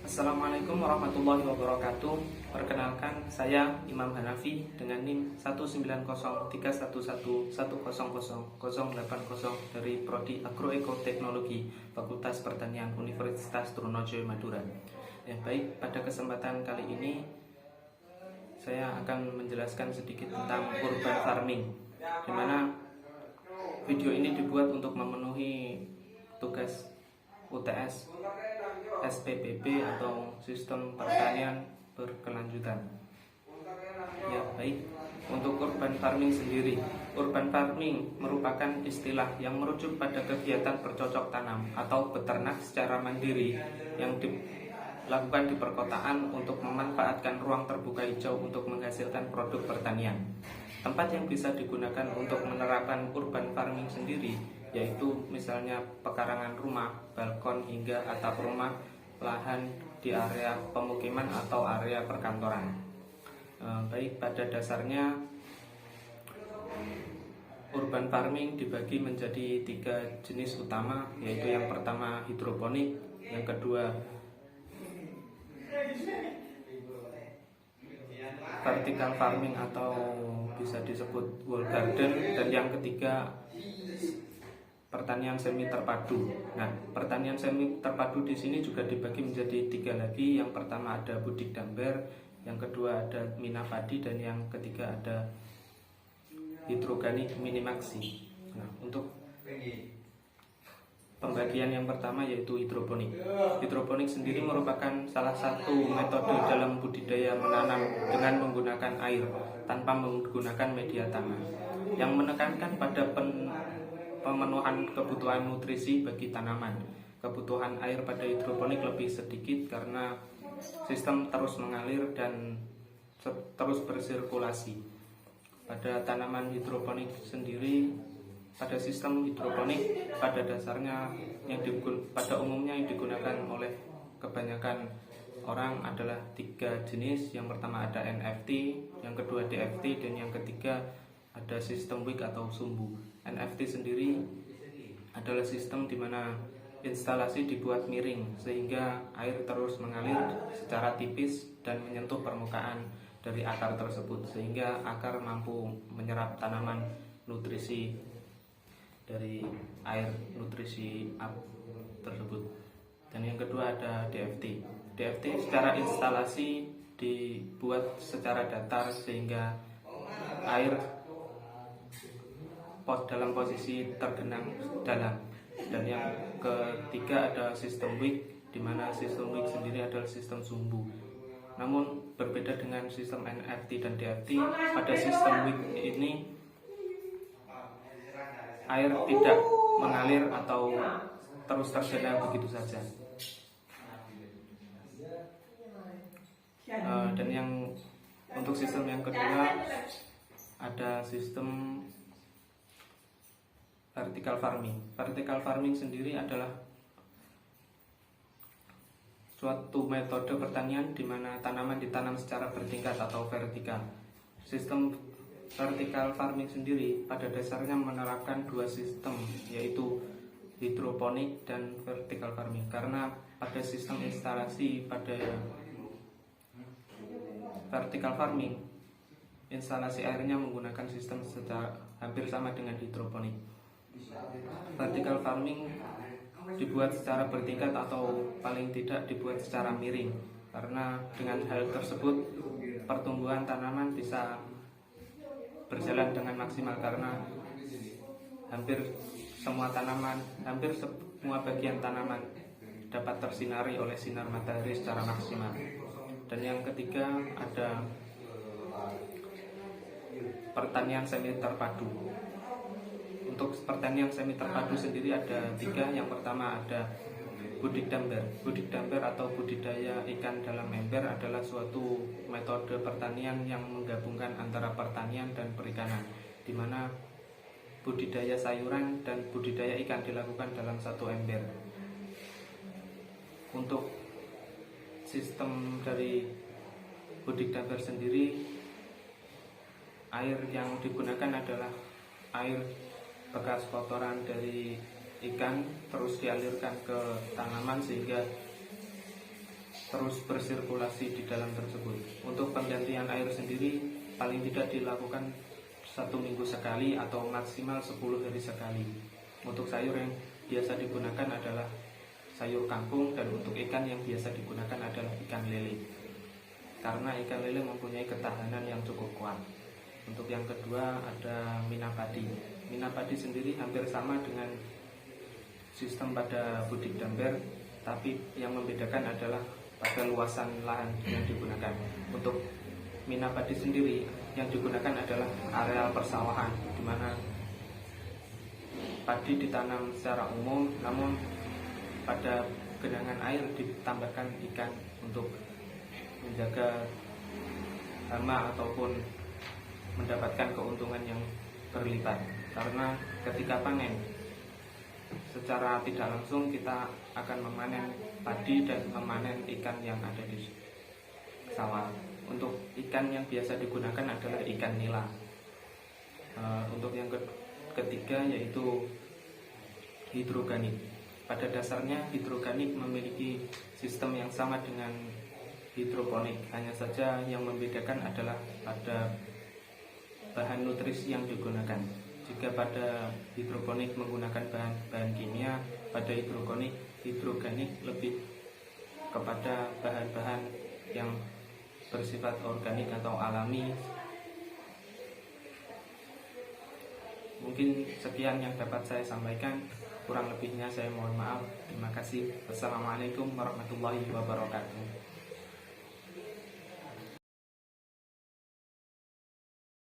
Assalamualaikum warahmatullahi wabarakatuh. Perkenalkan, saya Imam Hanafi dengan NIM 1903111100080 dari Prodi Agroekoteknologi Fakultas Pertanian Universitas Trunojoyo Madura. Baik, pada kesempatan kali ini saya akan menjelaskan sedikit tentang urban farming, di mana video ini dibuat untuk memenuhi tugas UTS SPPB atau Sistem Pertanian Berkelanjutan. Baik, untuk urban farming sendiri, urban farming merupakan istilah yang merujuk pada kegiatan bercocok tanam atau beternak secara mandiri yang dilakukan di perkotaan untuk memanfaatkan ruang terbuka hijau untuk menghasilkan produk pertanian. Tempat yang bisa digunakan untuk menerapkan urban farming sendiri yaitu misalnya pekarangan rumah, balkon hingga atap rumah, lahan di area pemukiman atau area perkantoran. Baik, pada dasarnya urban farming dibagi menjadi 3 jenis utama, yaitu yang pertama hidroponik, yang kedua vertical farming atau bisa disebut wall garden, dan yang ketiga pertanian semi terpadu. Nah, pertanian semi terpadu di sini juga dibagi menjadi 3 lagi. Yang pertama ada budik damber, yang kedua ada mina padi, dan yang ketiga ada hidroganik minimaksi. Nah, untuk pembagian yang pertama yaitu hidroponik. Hidroponik sendiri merupakan salah satu metode dalam budidaya menanam dengan menggunakan air tanpa menggunakan media tanah, yang menekankan pada pemenuhan kebutuhan nutrisi bagi tanaman. Kebutuhan air pada hidroponik lebih sedikit karena sistem terus mengalir dan terus bersirkulasi. Pada tanaman hidroponik sendiri, pada sistem hidroponik pada dasarnya pada umumnya yang digunakan oleh kebanyakan orang adalah 3 jenis. Yang pertama ada NFT, yang kedua DFT, dan yang ketiga ada sistem wick atau sumbu. NFT sendiri adalah sistem di mana instalasi dibuat miring sehingga air terus mengalir secara tipis dan menyentuh permukaan dari akar tersebut, sehingga akar mampu menyerap tanaman nutrisi dari air nutrisi tersebut. Dan yang kedua ada DFT. DFT secara instalasi dibuat secara datar sehingga air dalam posisi tergenang dalam. Dan yang ketiga ada sistem wick, di mana sistem wick sendiri adalah sistem sumbu. Namun berbeda dengan sistem NFT dan DFT, pada sistem wick ini air tidak mengalir atau terus tergenang begitu saja. Dan yang untuk sistem yang kedua ada sistem vertical farming. Vertical farming sendiri adalah suatu metode pertanian di mana tanaman ditanam secara bertingkat atau vertikal. Sistem vertical farming sendiri pada dasarnya menerapkan 2 sistem, yaitu hidroponik dan vertical farming. Karena pada sistem instalasi pada vertical farming, instalasi airnya menggunakan sistem hampir sama dengan hidroponik. Vertical farming dibuat secara bertingkat atau paling tidak dibuat secara miring, karena dengan hal tersebut pertumbuhan tanaman bisa berjalan dengan maksimal, karena hampir semua bagian tanaman dapat tersinari oleh sinar matahari secara maksimal. Dan yang ketiga ada pertanian semi terpadu. Untuk pertanian semi terpadu sendiri ada 3. Yang pertama ada budik damber. Budik damber atau budidaya ikan dalam ember adalah suatu metode pertanian yang menggabungkan antara pertanian dan perikanan, di mana budidaya sayuran dan budidaya ikan dilakukan dalam satu ember. Untuk sistem dari budik damber sendiri, air yang digunakan adalah air bekas kotoran dari ikan terus dialirkan ke tanaman sehingga terus bersirkulasi di dalam tersebut. Untuk penggantian air sendiri paling tidak dilakukan 1 minggu sekali atau maksimal 10 hari sekali. Untuk sayur yang biasa digunakan adalah sayur kangkung, dan untuk ikan yang biasa digunakan adalah ikan lele, karena ikan lele mempunyai ketahanan yang cukup kuat. Untuk yang kedua ada minapadi. Minapadi sendiri hampir sama dengan sistem pada budik damber, tapi yang membedakan adalah pada luasan lahan yang digunakan. Untuk minapadi sendiri yang digunakan adalah areal persawahan, di mana padi ditanam secara umum, namun pada genangan air ditambahkan ikan untuk menjaga hama ataupun mendapatkan keuntungan yang berlipat. Karena ketika panen secara tidak langsung kita akan memanen padi dan memanen ikan yang ada di sawah. Untuk ikan yang biasa digunakan adalah ikan nila. Untuk yang ketiga yaitu hidroganik. Pada dasarnya hidroganik memiliki sistem yang sama dengan hidroponik, hanya saja yang membedakan adalah pada bahan nutrisi yang digunakan. Jika pada hidroponik menggunakan bahan kimia, pada hidroganik lebih kepada bahan-bahan yang bersifat organik atau alami. Mungkin sekian yang dapat saya sampaikan, kurang lebihnya saya mohon maaf. Terima kasih. Wassalamualaikum warahmatullahi wabarakatuh.